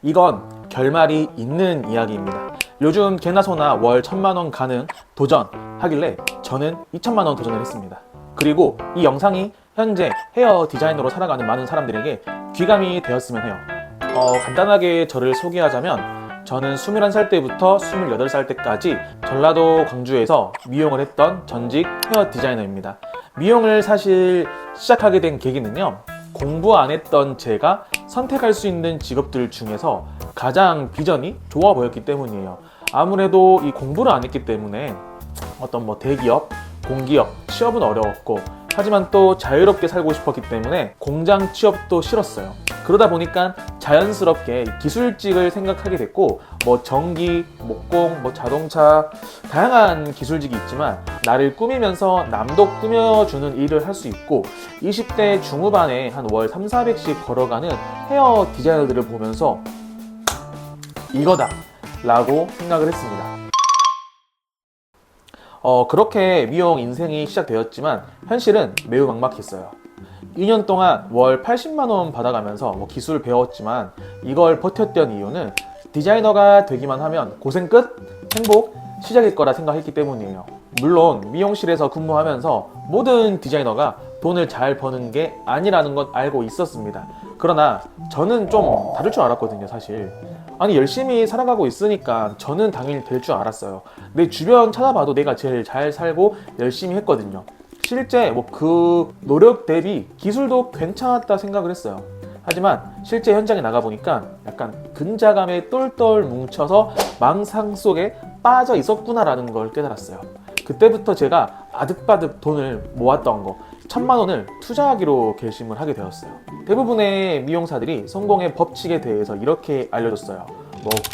이건 결말이 있는 이야기입니다. 요즘 개나 소나 월 1,000만원 가능 도전 하길래 저는 2,000만원 도전을 했습니다. 그리고 이 영상이 현재 헤어 디자이너로 살아가는 많은 사람들에게 귀감이 되었으면 해요. 간단하게 저를 소개하자면 저는 21살 때부터 28살 때까지 전라도 광주에서 미용을 했던 전직 헤어 디자이너입니다. 미용을 사실 시작하게 된 계기는요, 공부 안 했던 제가 선택할 수 있는 직업들 중에서 가장 비전이 좋아 보였기 때문이에요. 아무래도 이 공부를 안 했기 때문에 어떤 대기업, 공기업 취업은 어려웠고, 하지만 또 자유롭게 살고 싶었기 때문에 공장 취업도 싫었어요. 그러다 보니까 자연스럽게 기술직을 생각하게 됐고, 전기, 목공, 자동차 다양한 기술직이 있지만 나를 꾸미면서 남도 꾸며주는 일을 할 수 있고, 20대 중후반에 한 월 3,400씩 걸어가는 헤어 디자이너들을 보면서 이거다 라고 생각을 했습니다. 그렇게 미용 인생이 시작되었지만 현실은 매우 막막했어요. 2년 동안 월 80만원 받아가면서 기술을 배웠지만 이걸 버텼던 이유는 디자이너가 되기만 하면 고생 끝, 행복 시작일 거라 생각했기 때문이에요. 물론 미용실에서 근무하면서 모든 디자이너가 돈을 잘 버는 게 아니라는 건 알고 있었습니다. 그러나 저는 좀 다를 줄 알았거든요, 사실. 아니, 열심히 살아가고 있으니까 저는 당연히 될 줄 알았어요. 내 주변 찾아봐도 내가 제일 잘 살고 열심히 했거든요. 실제 그 노력 대비 기술도 괜찮았다 생각을 했어요. 하지만 실제 현장에 나가보니까 약간 근자감에 똘똘 뭉쳐서 망상 속에 빠져 있었구나라는 걸 깨달았어요. 그때부터 제가 아득바득 돈을 모았던 거 1,000만 원을 투자하기로 결심을 하게 되었어요. 대부분의 미용사들이 성공의 법칙에 대해서 이렇게 알려줬어요.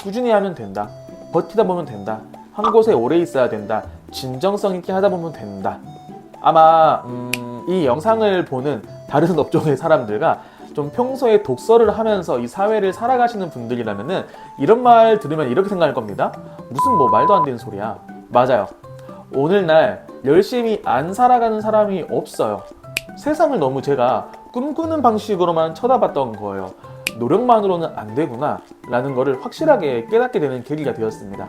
꾸준히 하면 된다, 버티다 보면 된다, 한 곳에 오래 있어야 된다, 진정성 있게 하다 보면 된다. 아마 이 영상을 보는 다른 업종의 사람들과 좀 평소에 독서를 하면서 이 사회를 살아가시는 분들이라면은 이런 말 들으면 이렇게 생각할 겁니다. 무슨 말도 안 되는 소리야. 맞아요. 오늘날 열심히 안 살아가는 사람이 없어요. 세상을 너무 제가 꿈꾸는 방식으로만 쳐다봤던 거예요. 노력만으로는 안 되구나 라는 거를 확실하게 깨닫게 되는 계기가 되었습니다.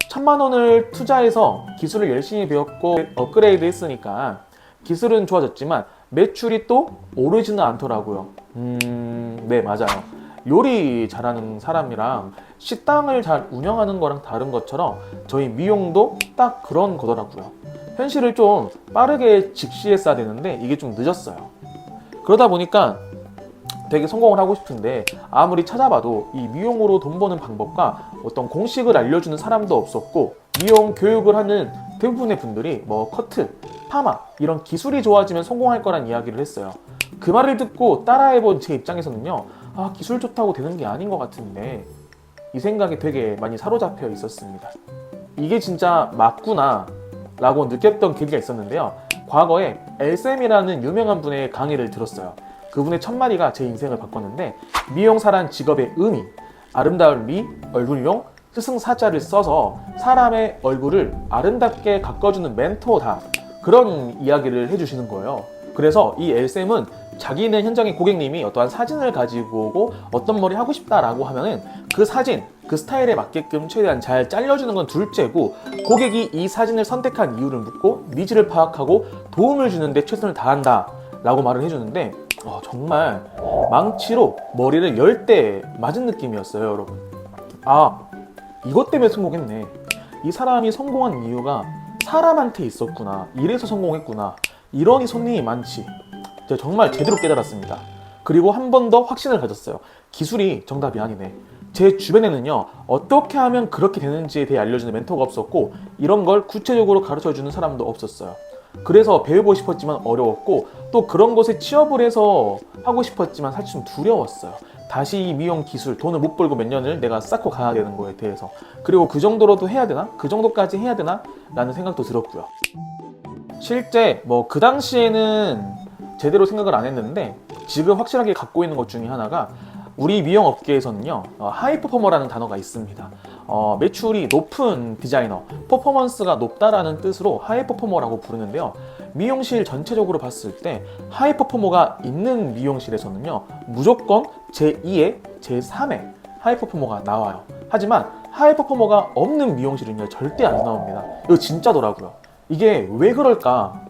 1,000만 원을 투자해서 기술을 열심히 배웠고 업그레이드 했으니까 기술은 좋아졌지만 매출이 또 오르지는 않더라고요. 네, 맞아요. 요리 잘하는 사람이랑 식당을 잘 운영하는 거랑 다른 것처럼 저희 미용도 딱 그런 거더라고요. 현실을 좀 빠르게 직시했어야 되는데 이게 좀 늦었어요. 그러다 보니까 되게 성공을 하고 싶은데 아무리 찾아봐도 이 미용으로 돈 버는 방법과 어떤 공식을 알려주는 사람도 없었고, 미용 교육을 하는 대부분의 분들이 커트, 파마 이런 기술이 좋아지면 성공할 거란 이야기를 했어요. 그 말을 듣고 따라해본 제 입장에서는요, 기술 좋다고 되는 게 아닌 것 같은데 이 생각이 되게 많이 사로잡혀 있었습니다. 이게 진짜 맞구나 라고 느꼈던 계기가 있었는데요. 과거에 엘쌤이라는 유명한 분의 강의를 들었어요. 그분의 첫마디가 제 인생을 바꿨는데, 미용사란 직업의 의미, 아름다운 미, 얼굴용, 스승사자를 써서 사람의 얼굴을 아름답게 가꿔주는 멘토다, 그런 이야기를 해주시는 거예요. 그래서 이 엘쌤은 자기는 현장의 고객님이 어떠한 사진을 가지고 오고 어떤 머리 하고 싶다라고 하면은 그 사진, 그 스타일에 맞게끔 최대한 잘 잘려주는 건 둘째고, 고객이 이 사진을 선택한 이유를 묻고 니즈를 파악하고 도움을 주는데 최선을 다한다 라고 말을 해주는데, 정말 망치로 머리를 10대 맞은 느낌이었어요, 여러분. 이것 때문에 성공했네. 이 사람이 성공한 이유가 사람한테 있었구나, 이래서 성공했구나, 이러니 손님이 많지. 제가 정말 제대로 깨달았습니다. 그리고 한 번 더 확신을 가졌어요. 기술이 정답이 아니네. 제 주변에는요, 어떻게 하면 그렇게 되는지에 대해 알려주는 멘토가 없었고, 이런 걸 구체적으로 가르쳐주는 사람도 없었어요. 그래서 배우고 싶었지만 어려웠고, 또 그런 곳에 취업을 해서 하고 싶었지만 사실 좀 두려웠어요. 다시 이 미용 기술, 돈을 못 벌고 몇 년을 내가 쌓고 가야 되는 거에 대해서. 그리고 그 정도로도 해야 되나? 그 정도까지 해야 되나? 라는 생각도 들었고요. 실제 그 당시에는 제대로 생각을 안 했는데 지금 확실하게 갖고 있는 것 중에 하나가, 우리 미용 업계에서는요, 하이퍼포머라는 단어가 있습니다. 매출이 높은 디자이너, 퍼포먼스가 높다라는 뜻으로 하이퍼포머라고 부르는데요. 미용실 전체적으로 봤을 때 하이퍼포머가 있는 미용실에서는요, 무조건 제2의 제3의 하이퍼포머가 나와요. 하지만 하이퍼포머가 없는 미용실은요 절대 안 나옵니다. 이거 진짜더라고요. 이게 왜 그럴까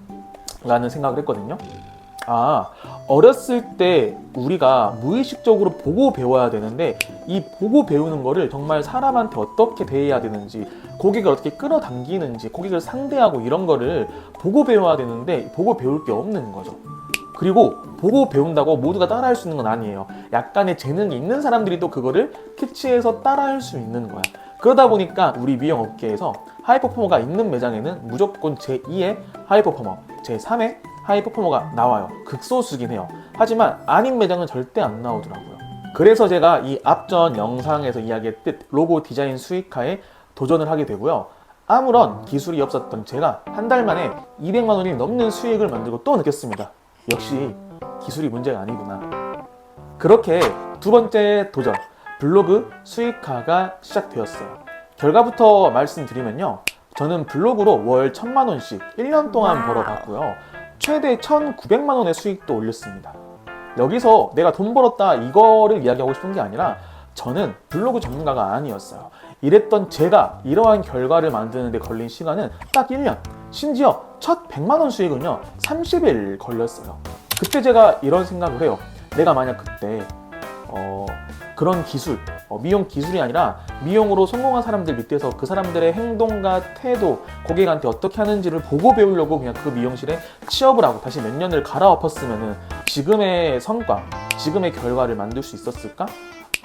라는 생각을 했거든요. 어렸을 때 우리가 무의식적으로 보고 배워야 되는데, 이 보고 배우는 거를 정말 사람한테 어떻게 대해야 되는지, 고객을 어떻게 끌어당기는지, 고객을 상대하고 이런 거를 보고 배워야 되는데 보고 배울 게 없는 거죠. 그리고 보고 배운다고 모두가 따라할 수 있는 건 아니에요. 약간의 재능이 있는 사람들이 또 그거를 캐치해서 따라할 수 있는 거야. 그러다 보니까 우리 미용 업계에서 하이퍼포머가 있는 매장에는 무조건 제2의 하이퍼포머, 제3의 하이퍼포머가 나와요. 극소수긴 해요. 하지만 아닌 매장은 절대 안 나오더라고요. 그래서 제가 이 앞전 영상에서 이야기했듯 로고 디자인 수익화에 도전을 하게 되고요. 아무런 기술이 없었던 제가 한 달 만에 200만 원이 넘는 수익을 만들고 또 느꼈습니다. 역시 기술이 문제가 아니구나. 그렇게 두 번째 도전, 블로그 수익화가 시작되었어요. 결과부터 말씀드리면요. 저는 블로그로 월 1000만 원씩 1년 동안 벌어봤고요. 최대 1900만 원의 수익도 올렸습니다. 여기서 내가 돈 벌었다 이거를 이야기하고 싶은 게 아니라, 저는 블로그 전문가가 아니었어요. 이랬던 제가 이러한 결과를 만드는 데 걸린 시간은 딱 1년. 심지어 첫 100만 원 수익은요 30일 걸렸어요. 그때 제가 이런 생각을 해요. 내가 만약 그때 그런 기술, 미용 기술이 아니라 미용으로 성공한 사람들 밑에서 그 사람들의 행동과 태도, 고객한테 어떻게 하는지를 보고 배우려고 그냥 그 미용실에 취업을 하고 다시 몇 년을 갈아엎었으면은 지금의 성과, 지금의 결과를 만들 수 있었을까?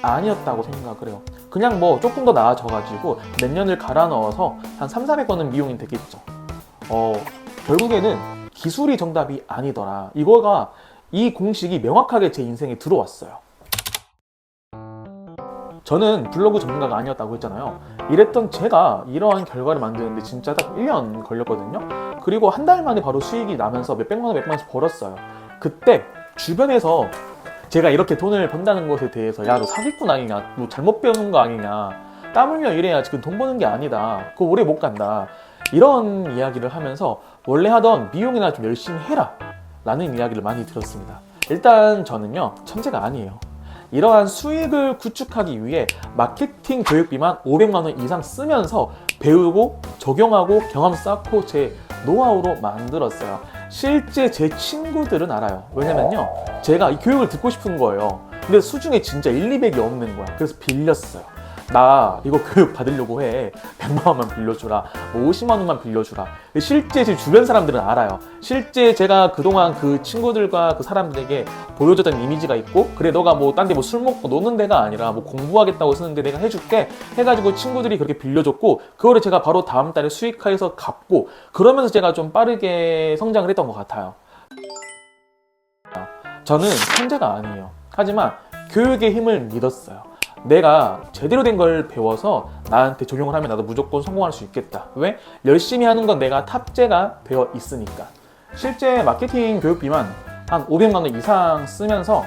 아니었다고 생각을 해요. 그냥 뭐 조금 더 나아져가지고 몇 년을 갈아 넣어서 한 300~400원은 미용인 되겠죠. 결국에는 기술이 정답이 아니더라. 이 공식이 명확하게 제 인생에 들어왔어요. 저는 블로그 전문가가 아니었다고 했잖아요. 이랬던 제가 이러한 결과를 만드는데 진짜 딱 1년 걸렸거든요. 그리고 한 달 만에 바로 수익이 나면서 몇백만 원, 몇백만 원씩 벌었어요. 그때 주변에서 제가 이렇게 돈을 번다는 것에 대해서 야, 너 사기꾼 아니냐, 너 잘못 배우는 거 아니냐, 땀 흘려 일해야 지금 돈 버는 게 아니다, 그거 오래 못 간다, 이런 이야기를 하면서 원래 하던 미용이나 좀 열심히 해라 라는 이야기를 많이 들었습니다. 일단 저는요 천재가 아니에요. 이러한 수익을 구축하기 위해 마케팅 교육비만 500만 원 이상 쓰면서 배우고 적용하고 경험 쌓고 제 노하우로 만들었어요. 실제 제 친구들은 알아요. 왜냐면요, 제가 이 교육을 듣고 싶은 거예요. 근데 수중에 진짜 1, 200이 없는 거야. 그래서 빌렸어요. 나 이거 교육 받으려고 해. 100만 원만 빌려주라. 뭐 50만 원만 빌려주라. 실제 제 주변 사람들은 알아요. 실제 제가 그동안 그 친구들과 그 사람들에게 보여줬던 이미지가 있고, 그래 너가 뭐 딴 데 뭐 술 먹고 노는 데가 아니라 뭐 공부하겠다고 쓰는데 내가 해줄게 해가지고 친구들이 그렇게 빌려줬고, 그거를 제가 바로 다음 달에 수익화해서 갚고, 그러면서 제가 좀 빠르게 성장을 했던 것 같아요. 저는 천재가 아니에요. 하지만 교육의 힘을 믿었어요. 내가 제대로 된 걸 배워서 나한테 적용을 하면 나도 무조건 성공할 수 있겠다. 왜? 열심히 하는 건 내가 탑재가 되어 있으니까. 실제 마케팅 교육비만 한 500만 원 이상 쓰면서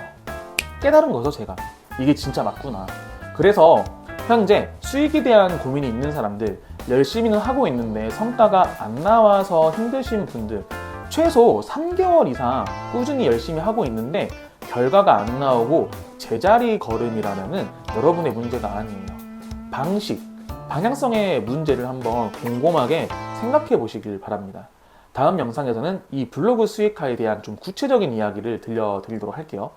깨달은 거죠, 제가. 이게 진짜 맞구나. 그래서 현재 수익에 대한 고민이 있는 사람들, 열심히는 하고 있는데 성과가 안 나와서 힘드신 분들, 최소 3개월 이상 꾸준히 열심히 하고 있는데 결과가 안 나오고 제자리 걸음이라면은 여러분의 문제가 아니에요. 방향성의 문제를 한번 곰곰하게 생각해 보시길 바랍니다. 다음 영상에서는 이 블로그 수익화에 대한 좀 구체적인 이야기를 들려드리도록 할게요.